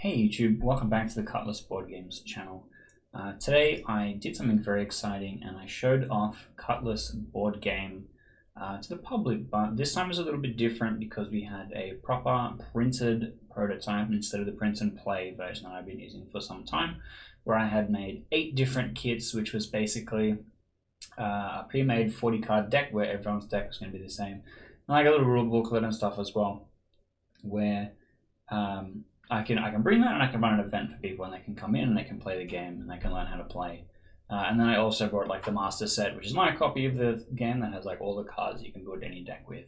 Hey YouTube, welcome back to the Cutlass Board Games channel. Today I did something very exciting and I showed off Cutlass board game to the public, but this time was a little bit different because we had a proper printed prototype instead of the print and play version that I've been using for some time, where I had made 8 different kits, which was basically a pre-made 40 card deck where everyone's deck was going to be the same, and like a little rule booklet and stuff as well, where I can bring that and I can run an event for people and they can come in and they can play the game and they can learn how to play. And then I also brought like the master set, which is my copy of the game that has like all the cards you can build any deck with.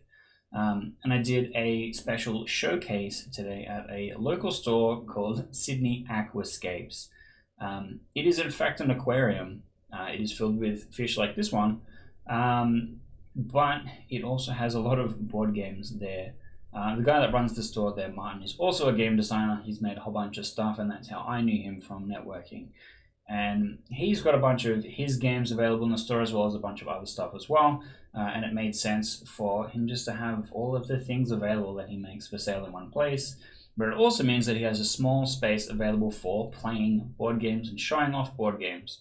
And I did a special showcase today at a local store called Sydney Aquascapes. It is in fact an aquarium. It is filled with fish like this one, but it also has a lot of board games there. The guy that runs the store there, Martin, is also a game designer. He's made a whole bunch of stuff, and that's how I knew him from networking. And he's got a bunch of his games available in the store as well as a bunch of other stuff as well. And it made sense for him just to have all of the things available that he makes for sale in one place. But it also means that he has a small space available for playing board games and showing off board games.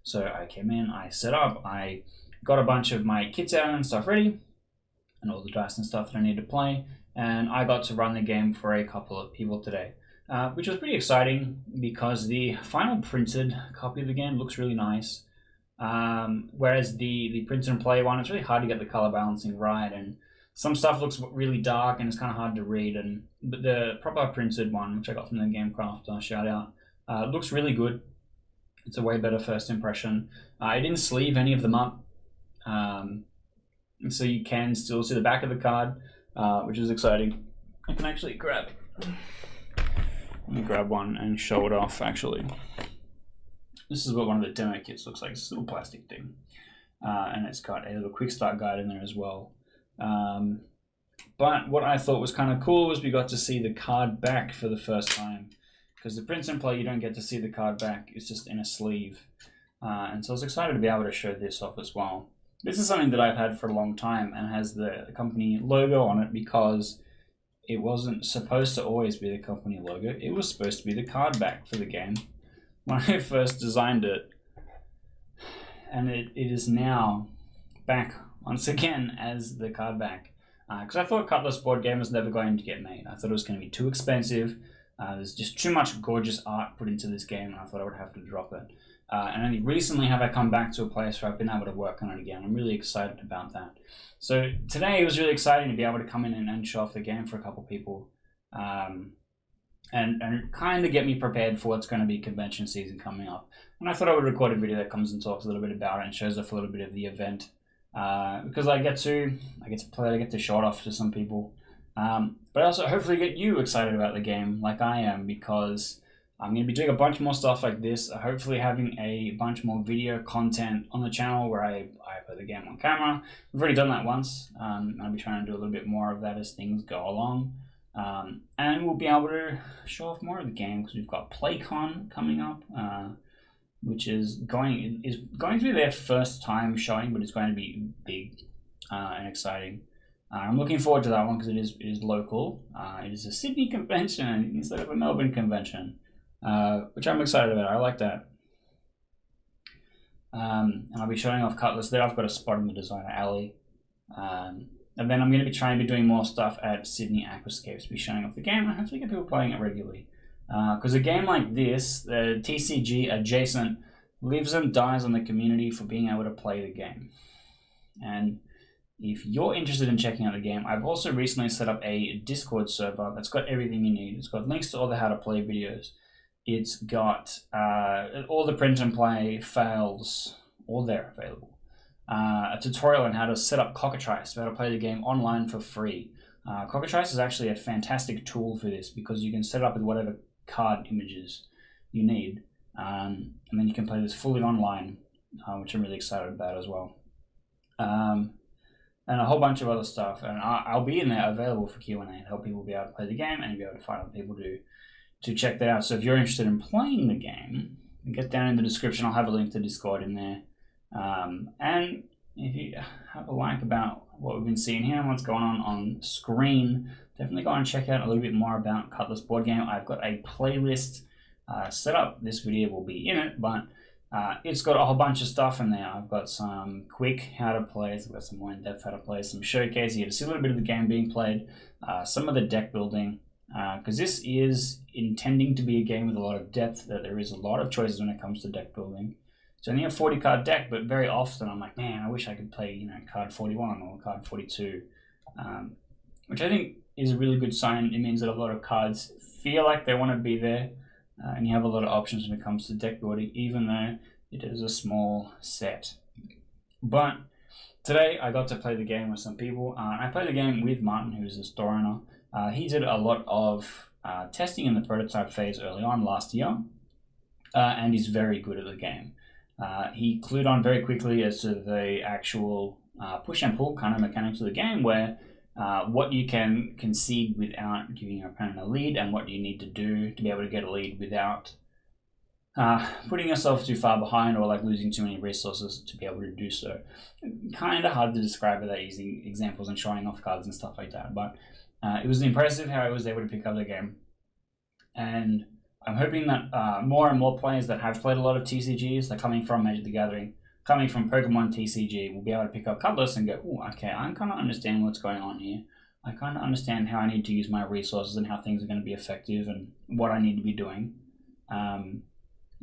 So I came in, I set up, I got a bunch of my kits out and stuff ready, and all the dice and stuff that I need to play. And I got to run the game for a couple of people today, which was pretty exciting because the final printed copy of the game looks really nice, whereas the print and play one, it's really hard to get the color balancing right, and some stuff looks really dark and it's kind of hard to read. But the proper printed one, which I got from the Gamecraft shout out, looks really good. It's a way better first impression. I didn't sleeve any of them up, so you can still see the back of the card. Which is exciting. I can actually grab it. Let me grab one and show it off actually. This is what one of the demo kits looks like. It's this little plastic thing. And it's got a little quick start guide in there as well. But what I thought was kind of cool was we got to see the card back for the first time. Because the print and play, you don't get to see the card back. It's just in a sleeve. And so I was excited to be able to show this off as well. This is something that I've had for a long time and has the company logo on it because it wasn't supposed to always be the company logo. It was supposed to be the card back for the game when I first designed it. And it is now back once again as the card back. Because I thought Cutlass board game was never going to get made. I thought it was going to be too expensive. There's just too much gorgeous art put into this game, and I thought I would have to drop it. And only recently have I come back to a place where I've been able to work on it again. I'm really excited about that. So today it was really exciting to be able to come in and show off the game for a couple people, and kind of get me prepared for what's going to be convention season coming up. And I thought I would record a video that comes and talks a little bit about it and shows off a little bit of the event, because I get to play, I get to show it off to some people, but also hopefully get you excited about the game like I am, because I'm going to be doing a bunch more stuff like this, hopefully having a bunch more video content on the channel where I play the game on camera. We've already done that once. I'll be trying to do a little bit more of that as things go along. And we'll be able to show off more of the game because we've got PlayCon coming up, which is going to be their first time showing, but it's going to be big and exciting. I'm looking forward to that one because it is local. It is a Sydney convention instead of a Melbourne convention. Which I'm excited about. I like that. And I'll be showing off Cutlass there. I've got a spot in the designer alley. And then I'm going to be trying to be doing more stuff at Sydney Aquascapes, be showing off the game and hopefully get people playing it regularly. Because a game like this, the TCG adjacent, lives and dies on the community for being able to play the game. And if you're interested in checking out the game, I've also recently set up a Discord server that's got everything you need. It's got links to all the how to play videos. It's got all the print and play fails, all there available. A tutorial on how to set up Cockatrice, how to play the game online for free. Cockatrice is actually a fantastic tool for this because you can set it up with whatever card images you need. And then you can play this fully online, which I'm really excited about as well. And a whole bunch of other stuff. And I'll be in there available for Q&A and help people be able to play the game and be able to find other people to check that out. So if you're interested in playing the game, get down in the description. I'll have a link to Discord in there. And if you have a like about what we've been seeing here and what's going on screen, definitely go and check out a little bit more about Cutlass Board Game. I've got a playlist set up. This video will be in it, but it's got a whole bunch of stuff in there. I've got some quick how to plays, I've got some more in-depth how to play, some showcase here to see a little bit of the game being played, some of the deck building, because this is intending to be a game with a lot of depth, that there is a lot of choices when it comes to deck building. It's only a 40 card deck, but very often I'm like, man, I wish I could play, card 41 or card 42, which I think is a really good sign. It means that a lot of cards feel like they want to be there, and you have a lot of options when it comes to deck building, even though it is a small set. But today I got to play the game with some people. I played the game with Martin, who is a store owner. He did a lot of testing in the prototype phase early on last year, and he's very good at the game. He clued on very quickly as to the actual push and pull kind of mechanics of the game, where what you can concede without giving your opponent a lead, and what you need to do to be able to get a lead without putting yourself too far behind or like losing too many resources to be able to do so. Kind of hard to describe without using examples and showing off cards and stuff like that, but it was impressive how I was able to pick up the game. And I'm hoping that more and more players that have played a lot of TCGs, like coming from Magic the Gathering, coming from Pokemon TCG, will be able to pick up Cutlass and go, oh, okay, I kind of understand what's going on here. I kind of understand how I need to use my resources and how things are going to be effective and what I need to be doing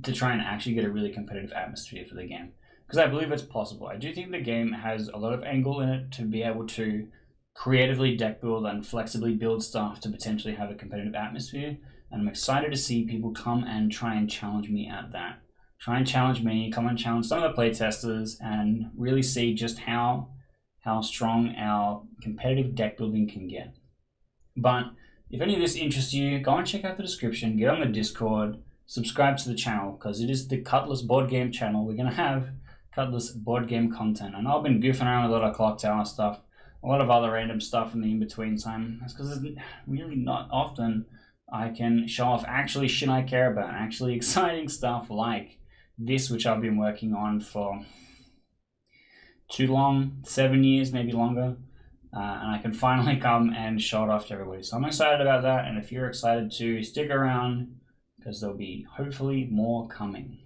to try and actually get a really competitive atmosphere for the game. Because I believe it's possible. I do think the game has a lot of angle in it to be able to creatively deck build and flexibly build stuff to potentially have a competitive atmosphere. And I'm excited to see people come and try and challenge me at that. Try and challenge me, come and challenge some of the playtesters, and really see just how strong our competitive deck building can get. But if any of this interests you, go and check out the description, get on the Discord, subscribe to the channel, because it is the Cutlass Board Game channel. We're going to have Cutlass Board Game content. I know I've been goofing around with a lot of Clock Tower stuff, a lot of other random stuff in the in-between time. That's because it's really not often I can show off actually shit I care about, actually exciting stuff like this, which I've been working on for too long, 7 years, maybe longer, and I can finally come and show it off to everybody. So I'm excited about that, and if you're excited too, stick around, because there'll be hopefully more coming.